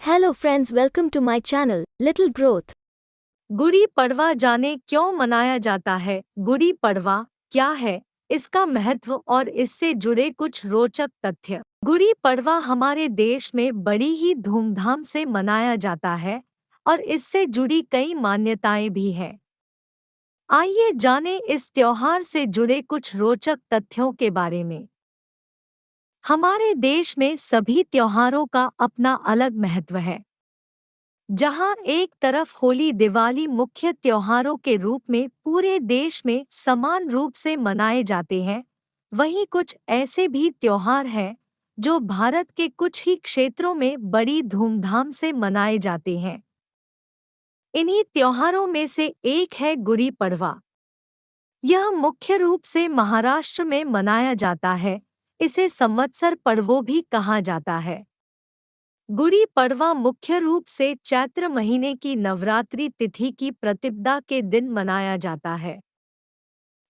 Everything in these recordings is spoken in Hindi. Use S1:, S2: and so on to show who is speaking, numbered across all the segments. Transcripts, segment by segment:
S1: Hello friends, welcome to my channel, Little Growth.
S2: Gudi Padwa जाने क्यों मनाया जाता है? गुड़ी पड़वा क्या है, इसका महत्व और इससे जुड़े कुछ रोचक तथ्य। गुड़ी पड़वा हमारे देश में बड़ी ही धूमधाम से मनाया जाता है और इससे जुड़ी कई मान्यताएं भी हैं। आइए जानें इस त्योहार से जुड़े कुछ रोचक तथ्यों के बारे में। हमारे देश में सभी त्योहारों का अपना अलग महत्व है। जहां एक तरफ होली दिवाली मुख्य त्योहारों के रूप में पूरे देश में समान रूप से मनाए जाते हैं, वहीं कुछ ऐसे भी त्योहार हैं जो भारत के कुछ ही क्षेत्रों में बड़ी धूमधाम से मनाए जाते हैं। इन्हीं त्योहारों में से एक है गुड़ी पड़वा। यह मुख्य रूप से महाराष्ट्र में मनाया जाता है। इसे संवत्सर पर्वो भी कहा जाता है। गुड़ी पड़वा मुख्य रूप से चैत्र महीने की नवरात्रि तिथि की प्रतिपदा के दिन मनाया जाता है।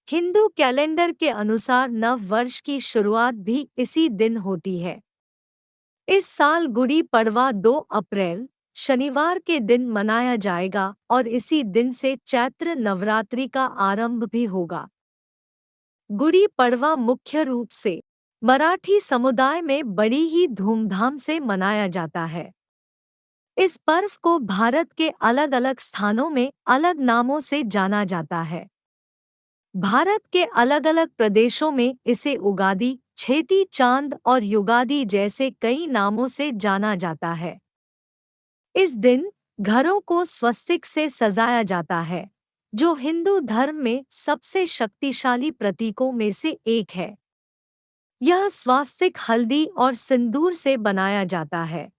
S2: हिंदू कैलेंडर के अनुसार नव वर्ष की शुरुआत भी इसी दिन होती है। इस साल गुड़ी पड़वा 2 अप्रैल शनिवार के दिन मनाया जाएगा और इसी दिन से चैत्र नवरात्रि का आरंभ भी होगा। गुड़ी पड़वा मुख्य रूप से मराठी समुदाय में बड़ी ही धूमधाम से मनाया जाता है। इस पर्व को भारत के अलग अलग स्थानों में अलग नामों से जाना जाता है। भारत के अलग अलग प्रदेशों में इसे उगादी, छेती चांद और युगादी जैसे कई नामों से जाना जाता है। इस दिन घरों को स्वस्तिक से सजाया जाता है, जो हिंदू धर्म में सबसे शक्तिशाली प्रतीकों में से एक है। यह स्वास्तिक हल्दी और सिंदूर से बनाया जाता है।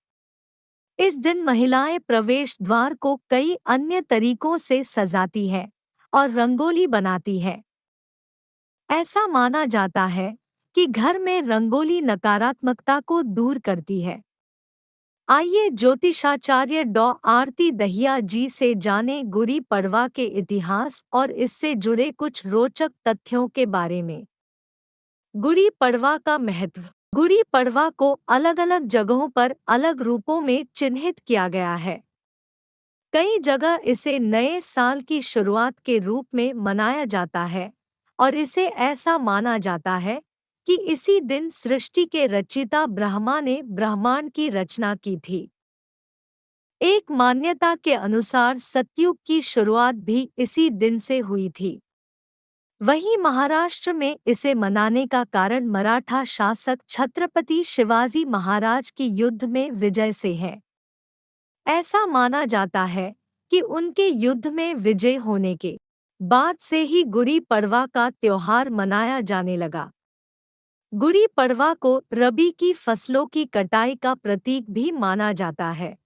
S2: इस दिन महिलाएं प्रवेश द्वार को कई अन्य तरीकों से सजाती हैं और रंगोली बनाती हैं। ऐसा माना जाता है कि घर में रंगोली नकारात्मकता को दूर करती है। आइए ज्योतिषाचार्य डॉ आरती दहिया जी से जानें गुड़ी पड़वा के इतिहास और इससे जुड़े कुछ रोचक तथ्यों के बारे में। गुड़ी पड़वा का महत्व। गुड़ी पड़वा को अलग अलग जगहों पर अलग रूपों में चिन्हित किया गया है। कई जगह इसे नए साल की शुरुआत के रूप में मनाया जाता है और इसे ऐसा माना जाता है कि इसी दिन सृष्टि के रचयिता ब्रह्मा ने ब्रह्मांड की रचना की थी। एक मान्यता के अनुसार सतयुग की शुरुआत भी इसी दिन से हुई थी। वहीं महाराष्ट्र में इसे मनाने का कारण मराठा शासक छत्रपति शिवाजी महाराज की युद्ध में विजय से है। ऐसा माना जाता है कि उनके युद्ध में विजय होने के बाद से ही गुड़ी पड़वा का त्योहार मनाया जाने लगा। गुड़ी पड़वा को रबी की फसलों की कटाई का प्रतीक भी माना जाता है।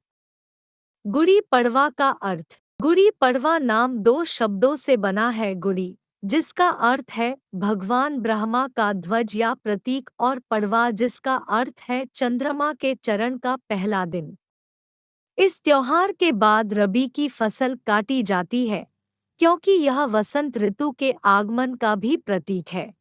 S2: गुड़ी पड़वा का अर्थ। गुड़ी पड़वा नाम 2 शब्दों से बना है। गुड़ी, जिसका अर्थ है भगवान ब्रह्मा का ध्वज या प्रतीक, और पड़वा जिसका अर्थ है चंद्रमा के चरण का पहला दिन। इस त्योहार के बाद रबी की फसल काटी जाती है, क्योंकि यह वसंत ऋतु के आगमन का भी प्रतीक है।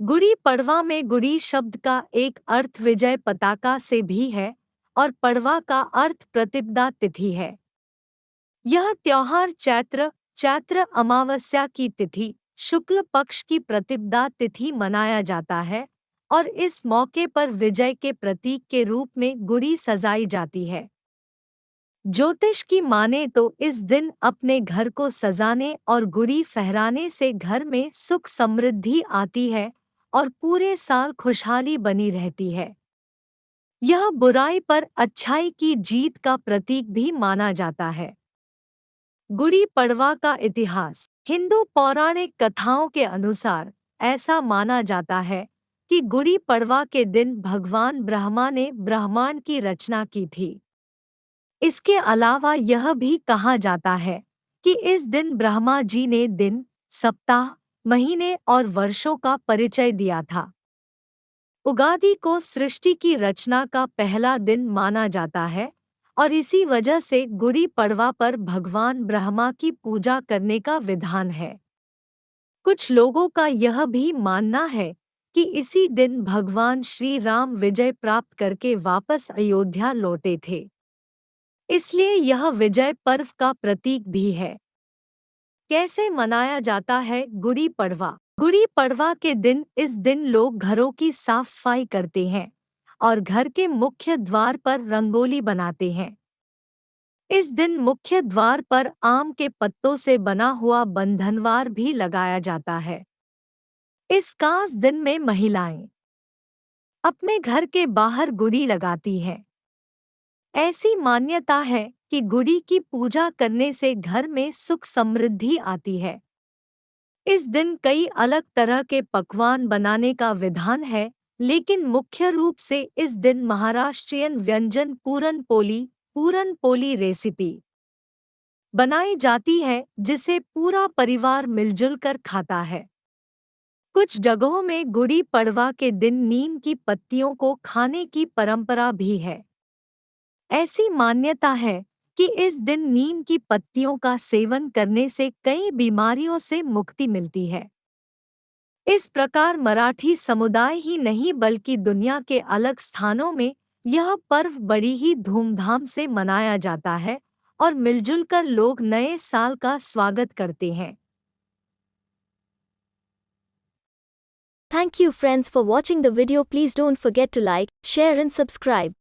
S2: गुड़ी पड़वा में गुड़ी शब्द का एक अर्थ विजय पताका से भी है और पड़वा का अर्थ प्रतिपदा तिथि है। यह त्योहार चैत्र अमावस्या की तिथि शुक्ल पक्ष की प्रतिपदा तिथि मनाया जाता है और इस मौके पर विजय के प्रतीक के रूप में गुड़ी सजाई जाती है। ज्योतिष की माने तो इस दिन अपने घर को सजाने और गुड़ी फहराने से घर में सुख समृद्धि आती है और पूरे साल खुशहाली बनी रहती है। यह बुराई पर अच्छाई की जीत का प्रतीक भी माना जाता है। गुड़ी पड़वा का इतिहास। हिंदू पौराणिक कथाओं के अनुसार ऐसा माना जाता है कि गुड़ी पड़वा के दिन भगवान ब्रह्मा ने ब्रह्मांड की रचना की थी। इसके अलावा यह भी कहा जाता है कि इस दिन ब्रह्मा जी ने दिन, सप्ताह, महीने और वर्षों का परिचय दिया था। उगादी को सृष्टि की रचना का पहला दिन माना जाता है और इसी वजह से गुड़ी पड़वा पर भगवान ब्रह्मा की पूजा करने का विधान है। कुछ लोगों का यह भी मानना है कि इसी दिन भगवान श्री राम विजय प्राप्त करके वापस अयोध्या लौटे थे। इसलिए यह विजय पर्व का प्रतीक भी है। कैसे मनाया जाता है गुड़ी पड़वा? गुड़ी पड़वा के दिन इस दिन लोग घरों की साफ सफाई करते हैं और घर के मुख्य द्वार पर रंगोली बनाते हैं। इस दिन मुख्य द्वार पर आम के पत्तों से बना हुआ बंधनवार भी लगाया जाता है। इस खास दिन में महिलाएं अपने घर के बाहर गुड़ी लगाती हैं। ऐसी मान्यता है कि गुड़ी की पूजा करने से घर में सुख समृद्धि आती है। इस दिन कई अलग तरह के पकवान बनाने का विधान है, लेकिन मुख्य रूप से इस दिन महाराष्ट्रियन व्यंजन पूरन पोली रेसिपी बनाई जाती है, जिसे पूरा परिवार मिलजुल कर खाता है। कुछ जगहों में गुड़ी पड़वा के दिन नीम की पत्तियों को खाने की परंपरा भी है। ऐसी मान्यता है कि इस दिन नीम की पत्तियों का सेवन करने से कई बीमारियों से मुक्ति मिलती है। इस प्रकार मराठी समुदाय ही नहीं बल्कि दुनिया के अलग स्थानों में यह पर्व बड़ी ही धूमधाम से मनाया जाता है और मिलजुल कर लोग नए साल का स्वागत करते हैं।
S1: Thank you friends for watching the video. Please don't forget to like, share and subscribe.